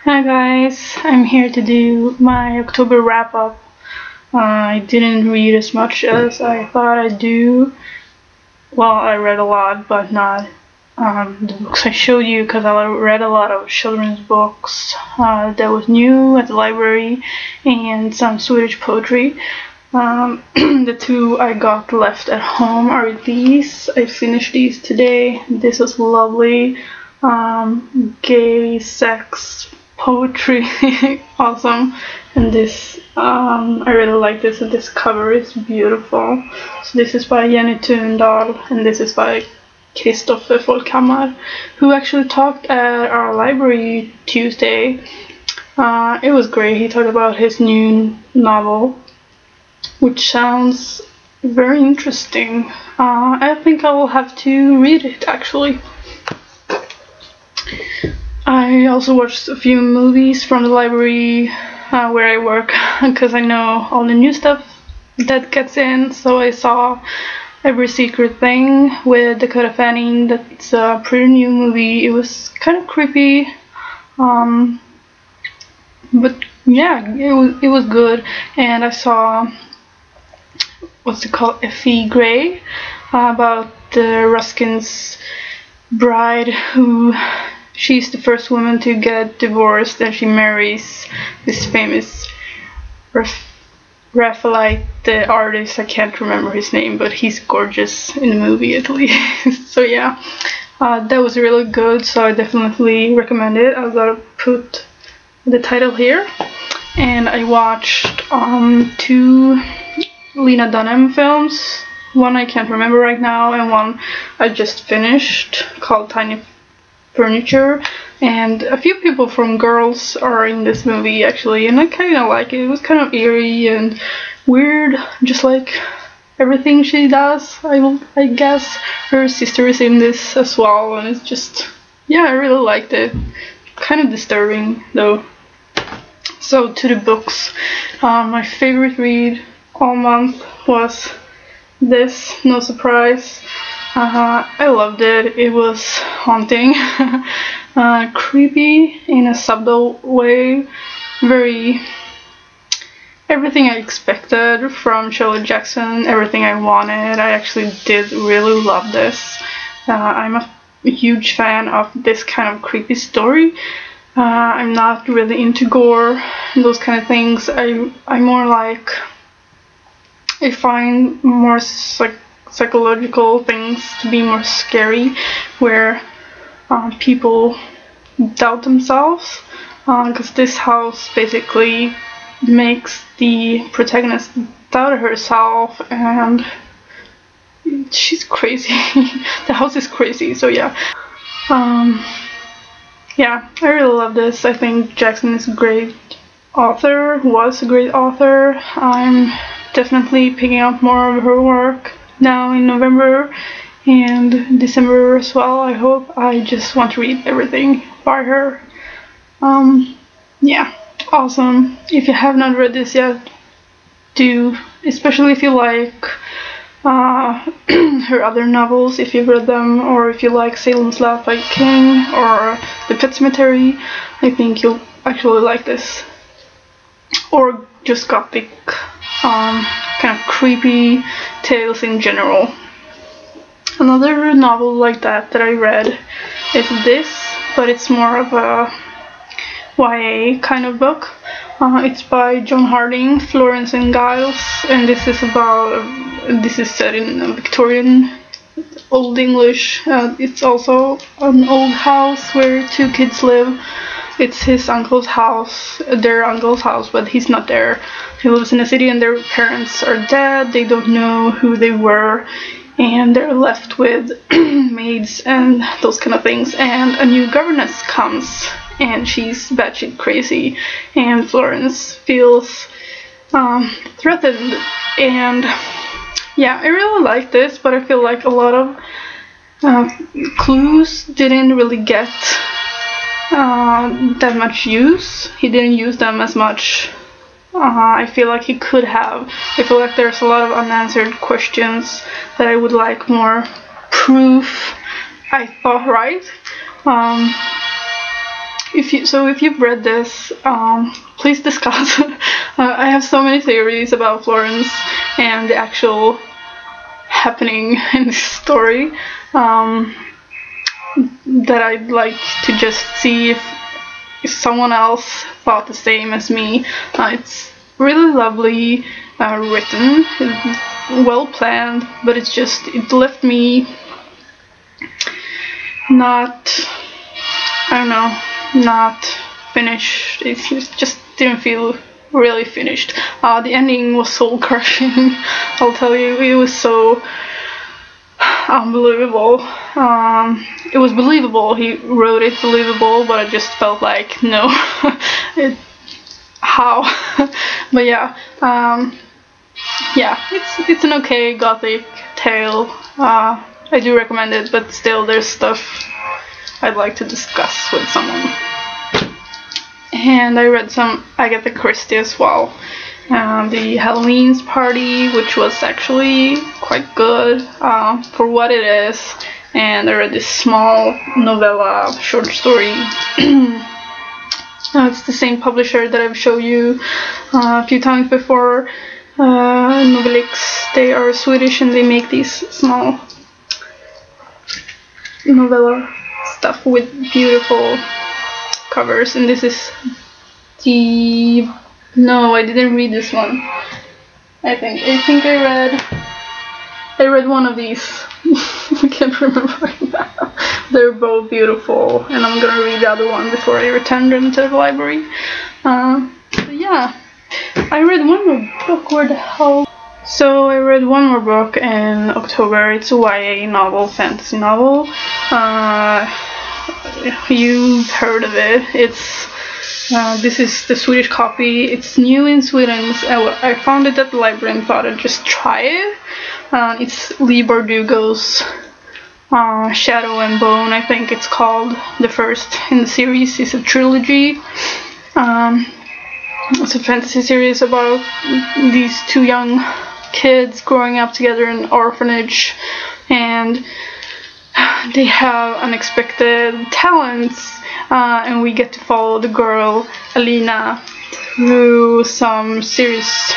Hi guys, I'm here to do my October wrap up. I didn't read as much as I thought I'd do. Well, I read a lot, but not the books I showed you, because I read a lot of children's books that was new at the library and some Swedish poetry. The two I got left at home are these. I finished these today. This is lovely. Gay sex poetry. Awesome. And this I really like this, and this cover is beautiful. So this is by Jenny Thundahl and this is by Kristoffer Folkhammar, who actually talked at our library Tuesday. It was great. He talked about his new novel, which sounds very interesting. I think I will have to read it actually. I also watched a few movies from the library where I work, because I know all the new stuff that gets in. So I saw Every Secret Thing with Dakota Fanning. That's a pretty new movie. It was kind of creepy, but yeah, it was good. And I saw, what's it called, Effie Gray, about the Ruskin's bride, who she's the first woman to get divorced, and she marries this famous Raphaelite, the artist. I can't remember his name, but he's gorgeous in the movie at least. So yeah, that was really good, so I definitely recommend it. I gotta put the title here. And I watched two Lena Dunham films. One I can't remember right now, and one I just finished, called Tiny Furniture. And a few people from Girls are in this movie actually, and I kind of like it. It was kind of eerie and weird, just like everything she does. I guess her sister is in this as well, and it's just, yeah, I really liked it. Kind of disturbing though. So to the books, my favorite read all month was this, no surprise. I loved it. It was haunting, creepy in a subtle way, very everything I expected from Shirley Jackson, everything I wanted. I actually did really love this. I'm a huge fan of this kind of creepy story. I'm not really into gore and those kind of things. I'm more like, I find more psychological things to be more scary, where people doubt themselves, because this house basically makes the protagonist doubt herself, and she's crazy. The house is crazy. So yeah, yeah, I really love this. I think Jackson is a great author, was a great author. I'm definitely picking up more of her work now in November and December as well, I hope. I just want to read everything by her. Yeah, awesome. If you have not read this yet, do, especially if you like her other novels, if you've read them, or if you like Salem's Lot by King or The Pet Cemetery. I think you'll actually like this. Or just gothic, kind of creepy tales in general. Another novel like that I read is this, but it's more of a YA kind of book. It's by John Harding, Florence and Isles, and this is set in Victorian Old English. It's also an old house where two kids live. It's his uncle's house, their uncle's house, but he's not there. He lives in a city and their parents are dead. They don't know who they were, and they're left with maids and those kind of things. And a new governess comes, and she's batshit crazy, and Florence feels threatened. And yeah, I really like this, but I feel like a lot of clues didn't really get that much use. He didn't use them as much. I feel like he could have. I feel like there's a lot of unanswered questions that I would like more proof. I thought, right? if you've read this, please discuss. I have so many theories about Florence and the actual happening in this story that I'd like to just see if someone else thought the same as me. It's really lovely written, well planned, but it left me not finished. It just didn't feel really finished. The ending was soul crushing. I'll tell you, it was so unbelievable. It was believable. He wrote it believable, but I just felt like no, how? But yeah, it's an okay gothic tale. I do recommend it, but still, there's stuff I'd like to discuss with someone. And I read some Agatha Christie as well. The Halloween's Party, which was actually quite good for what it is. And I read this small novella, short story. It's the same publisher that I've shown you a few times before. Novelix. They are Swedish and they make these small novella stuff with beautiful covers. And this is no, I didn't read this one. I think I read one of these. I can't remember right now. They're both beautiful, and I'm gonna read the other one before I return them to the library. But yeah, I read one more book. Where the hell? So I read one more book in October. It's a YA novel, fantasy novel. You've heard of it. This is the Swedish copy. It's new in Sweden. I found it at the library and thought I'd just try it. It's Leigh Bardugo's Shadow and Bone, I think it's called. The first in the series is a trilogy. It's a fantasy series about these two young kids growing up together in an orphanage, and they have unexpected talents, and we get to follow the girl Alina through some serious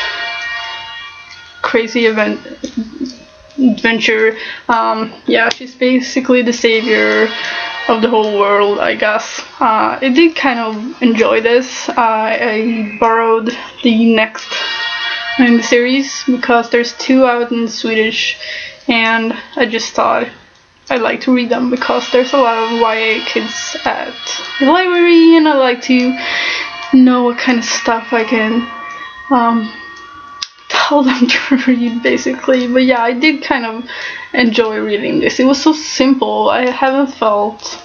crazy adventure. Yeah, she's basically the savior of the whole world, I guess. I did kind of enjoy this. I borrowed the next in the series because there's two out in Swedish, and I just thought I'd like to read them because there's a lot of YA kids at the library, and I like to know what kind of stuff I can tell them to read, basically. But yeah, I did kind of enjoy reading this. It was so simple. I haven't felt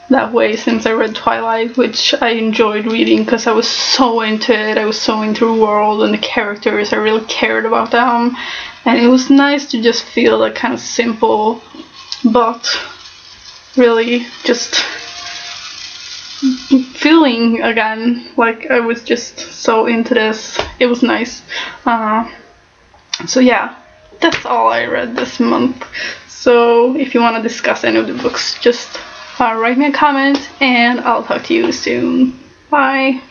that way since I read Twilight, which I enjoyed reading because I was so into it. I was so into the world and the characters. I really cared about them, and it was nice to just feel that kind of simple but really just feeling again, like I was just so into this. It was nice. So yeah, that's all I read this month. So if you want to discuss any of the books, just write me a comment and I'll talk to you soon. Bye.